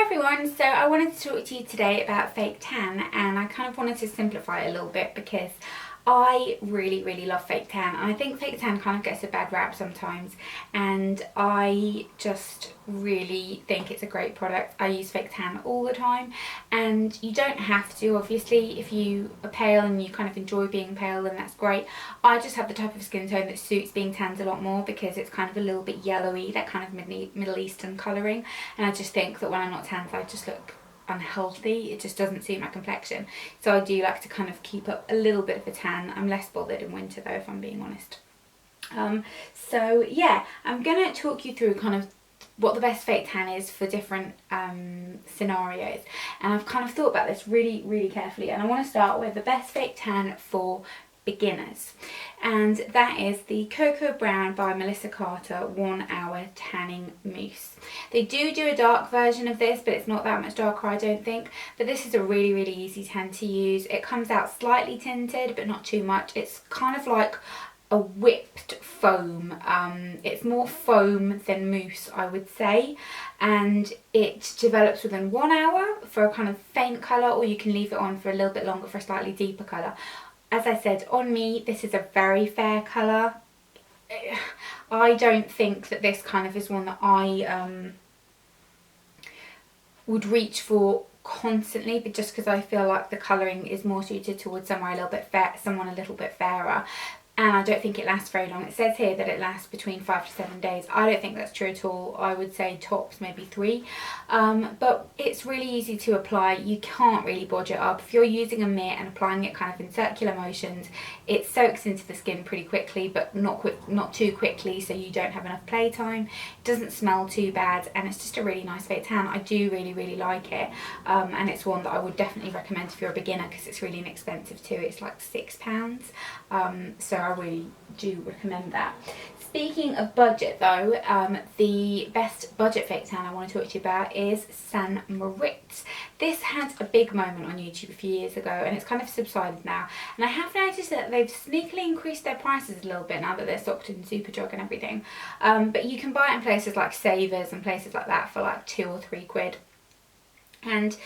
everyone, so I wanted to talk to you today about fake tan, and I kind of wanted to simplify it a little bit because I really love fake tan, and I think fake tan kind of gets a bad rap sometimes, and I just really think it's a great product. I use fake tan all the time, and you don't have to, obviously. If you are pale and you kind of enjoy being pale, then that's great. I just have the type of skin tone that suits being tanned a lot more because it's kind of a little bit yellowy, that kind of Middle Eastern colouring, and I just think that when I'm not tanned I just look unhealthy. It just doesn't suit my complexion, so I do like to kind of keep up a little bit of a tan. I'm less bothered in winter though, if I'm being honest. So yeah, I'm gonna talk you through kind of what the best fake tan is for different scenarios, and I've kind of thought about this really carefully, and I want to start with the best fake tan for beginners, and that is the Cocoa Brown by Melissa Carter 1 hour tanning mousse. They do a dark version of this, but it's not that much darker, I don't think. But this is a really easy tan to use. It comes out slightly tinted, but not too much. It's kind of like a whipped foam. It's more foam than mousse, I would say, and it develops within 1 hour for a kind of faint colour, or you can leave it on for a little bit longer for a slightly deeper colour. As I said, on me this is a very fair colour. I don't think that this kind of is one that I would reach for constantly, but just because I feel like the colouring is more suited towards someone a little bit fairer. And I don't think it lasts very long. It says here that it lasts between 5 to 7 days. I don't think that's true at all. I would say tops maybe 3. But it's really easy to apply. You can't really bodge it up. If you're using a mitt and applying it kind of in circular motions, it soaks into the skin pretty quickly, but not too quickly, so you don't have enough playtime. It doesn't smell too bad, and it's just a really nice fake tan. I do really like it, and it's one that I would definitely recommend if you're a beginner because it's really inexpensive too. It's like £6. So I really do recommend that. Speaking of budget though, the best budget fake tan I want to talk to you about is Moritz. This had a big moment on YouTube a few years ago, and it's kind of subsided now, and I have noticed that they've sneakily increased their prices a little bit now that they're stocked in Superdrug and everything, but you can buy it in places like Savers and places like that for like £2 or £3, and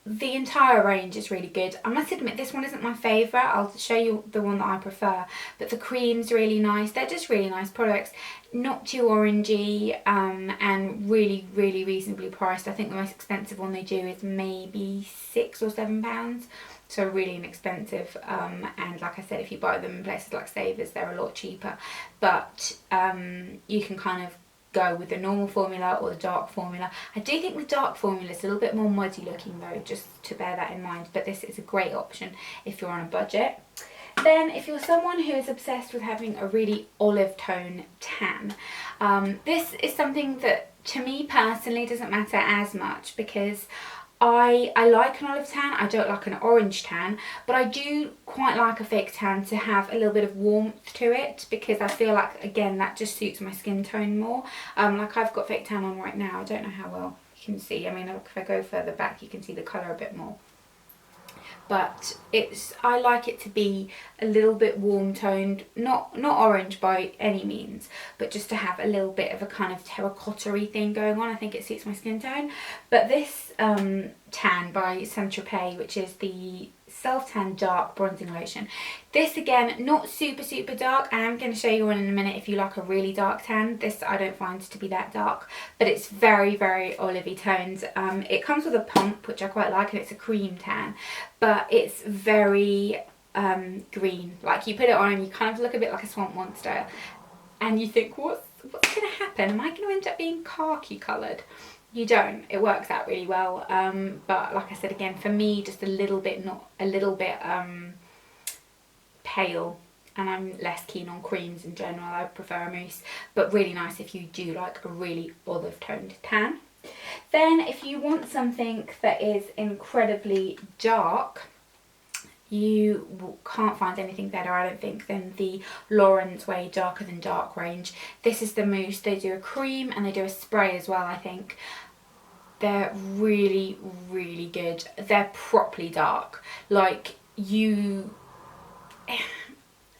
the entire range is really good. I must admit this one isn't my favourite. I'll show you the one that I prefer, but the cream's really nice. They're just really nice products, not too orangey, and really reasonably priced. I think the most expensive one they do is maybe £6 or £7, so really inexpensive. And like I said, if you buy them in places like Savers, they're a lot cheaper, but you can kind of go with the normal formula or the dark formula. I do think the dark formula is a little bit more muddy looking though, just to bear that in mind, but this is a great option if you're on a budget. Then if you're someone who is obsessed with having a really olive tone tan, this is something that to me personally doesn't matter as much because I like an olive tan. I don't like an orange tan, but I do quite like a fake tan to have a little bit of warmth to it because I feel like, again, that just suits my skin tone more. Like I've got fake tan on right now. I don't know how well you can see. I mean, if I go further back, you can see the colour a bit more. But I like it to be a little bit warm toned, not orange by any means, but just to have a little bit of a kind of terracotta-y thing going on. I think it suits my skin tone. But this tan by Tropez, which is the self-tan dark bronzing lotion, this again not super dark. I am going to show you one in a minute if you like a really dark tan. This I don't find to be that dark, but it's very olivey tones. It comes with a pump, which I quite like, and it's a cream tan, but it's very green. Like you put it on and you kind of look a bit like a swamp monster, and you think, what's going to happen? Am I going to end up being khaki coloured? You don't. It works out really well, but like I said again, for me, just a little bit pale, and I'm less keen on creams in general. I prefer a mousse, but really nice if you do like a really olive toned tan. Then if you want something that is incredibly dark, you can't find anything better, I don't think, than the Lauren's Way Darker Than Dark range. This is the mousse. They do a cream and they do a spray as well, I think. They're really good. They're properly dark. Like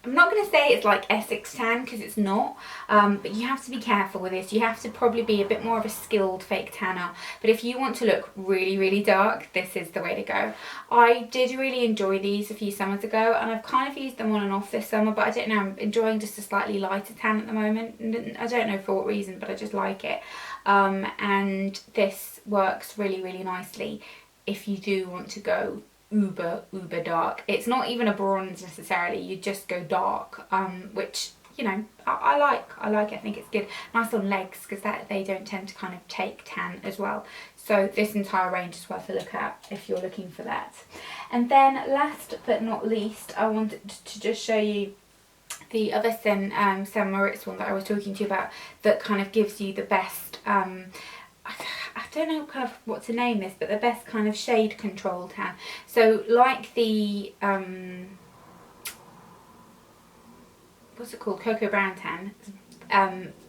I'm not going to say it's like Essex tan because it's not, but you have to be careful with this. You have to probably be a bit more of a skilled fake tanner, but if you want to look really, really dark, this is the way to go. I did really enjoy these a few summers ago, and I've kind of used them on and off this summer, but I don't know, I'm enjoying just a slightly lighter tan at the moment. I don't know for what reason, but I just like it. And this works really, really nicely if you do want to go uber dark. It's not even a bronze necessarily, you just go dark, which, you know, I like it. I think it's good. Nice on legs because that they don't tend to kind of take tan as well. So this entire range is worth a look at if you're looking for that. And then last but not least, I wanted to just show you the other San Moritz one that I was talking to you about, that kind of gives you the best I don't know kind of what to name this, but the best kind of shade control tan. So like the what's it called, cocoa brown tan,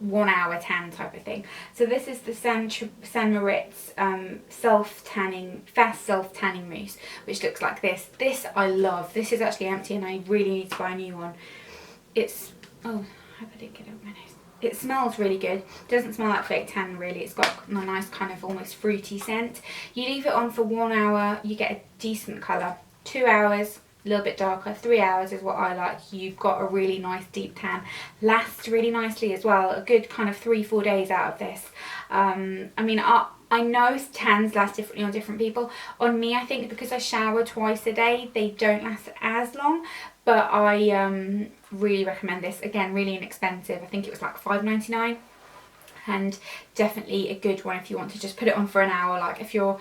1 hour tan type of thing. So this is the San Moritz fast self tanning mousse, which looks like this. This I love. This is actually empty and I really need to buy a new one. It's, oh, I hope I didn't get it on my nose. It smells really good. Doesn't smell like fake tan really. It's got a nice kind of almost fruity scent. You leave it on for 1 hour, you get a decent colour. 2 hours, a little bit darker. 3 hours is what I like. You've got a really nice deep tan. Lasts really nicely as well. A good kind of 3-4 days out of this. I mean, I know tans last differently on different people. On me, I think because I shower twice a day, they don't last as long. But I really recommend this. Again, really inexpensive. I think it was like $5.99, and definitely a good one if you want to just put it on for an hour. Like if you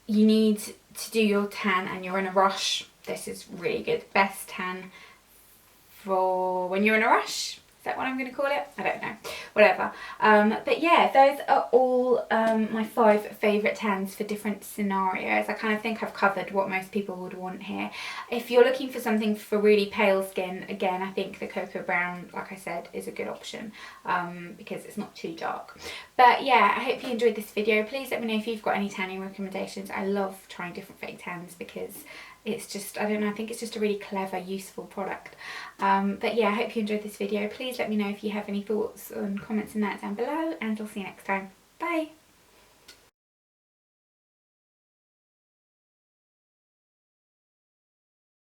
need to do your tan and you're in a rush, this is really good. Best tan for when you're in a rush. Is that what I'm going to call it? I don't know. Whatever. But yeah, those are all my 5 favourite tans for different scenarios. I kind of think I've covered what most people would want here. If you're looking for something for really pale skin, again, I think the cocoa brown, like I said, is a good option because it's not too dark. But yeah, I hope you enjoyed this video. Please let me know if you've got any tanning recommendations. I love trying different fake tans because it's just, I don't know, I think it's just a really clever, useful product. But yeah, I hope you enjoyed this video. Please let me know if you have any thoughts and comments on that down below, and I'll see you next time. Bye!